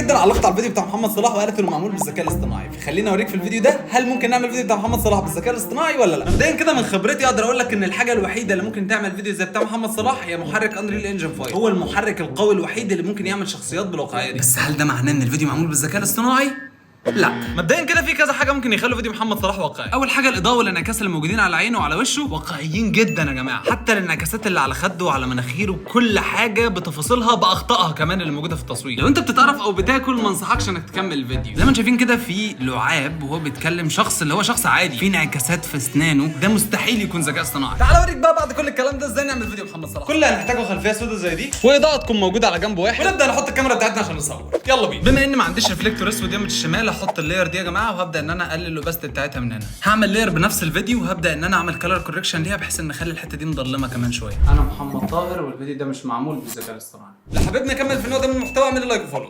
جدا علقت على الفيديو بتاع محمد صلاح وقالت انه معمول بالذكاء الاصطناعي، فخليني اوريك في الفيديو ده هل ممكن نعمل فيديو بتاع محمد صلاح بالذكاء الاصطناعي ولا لا. مبدئيا كده من خبرتي اقدر اقول لك ان الحاجه الوحيده اللي ممكن تعمل فيديو زي بتاع محمد صلاح هي محرك انريل انجن 5. هو المحرك القوي الوحيد اللي ممكن يعمل شخصيات بالواقعيه دي. بس هل ده معناه ان الفيديو معمول بالذكاء الاصطناعي؟ لا. مبدئيا كده في كذا حاجه ممكن يخلوا فيديو محمد صلاح واقعي. اول حاجه الاضاءه والانعكاس اللي موجودين على عينه وعلى وشه واقعيين جدا يا جماعه، حتى الانعكاسات اللي على خده وعلى مناخيره كل حاجه بتفاصيلها باخطائها كمان اللي موجوده في التصوير. لو انت بتتقرف او بتاكل ما انصحكش انك تكمل الفيديو. زي ما انتم شايفين كده في لعاب وهو بيتكلم شخص اللي هو شخص عادي، في انعكاسات في اسنانه، ده مستحيل يكون ذكاء اصطناعي. تعال اوريك بقى بعد كل الكلام ده ازاي نعمل فيديو محمد صلاح. كل اللي هنحتاجه خلفيه سوداء زي دي واضاءه تكون موجوده على جنب واحد، ونبدا نحط الكاميرا بتاعتنا عشان نصور. يلا بينا. بما ان ما عنديش ريفليكتور اسود يمة الشمال هحط اللاير دي يا جماعه، وهبدا ان انا اقلل الاوباستي بتاعتها من هنا. هعمل لاير بنفس الفيديو وهبدا ان انا اعمل كلر كوركشن ليها بحيث ان اخلي الحته دي مظلمه كمان شويه. انا محمد طاهر والفيديو ده مش معمول بالذكاء الاصطناعي. لو حاببني اكمل في النوع ده من المحتوى اعمل لايك وفولو.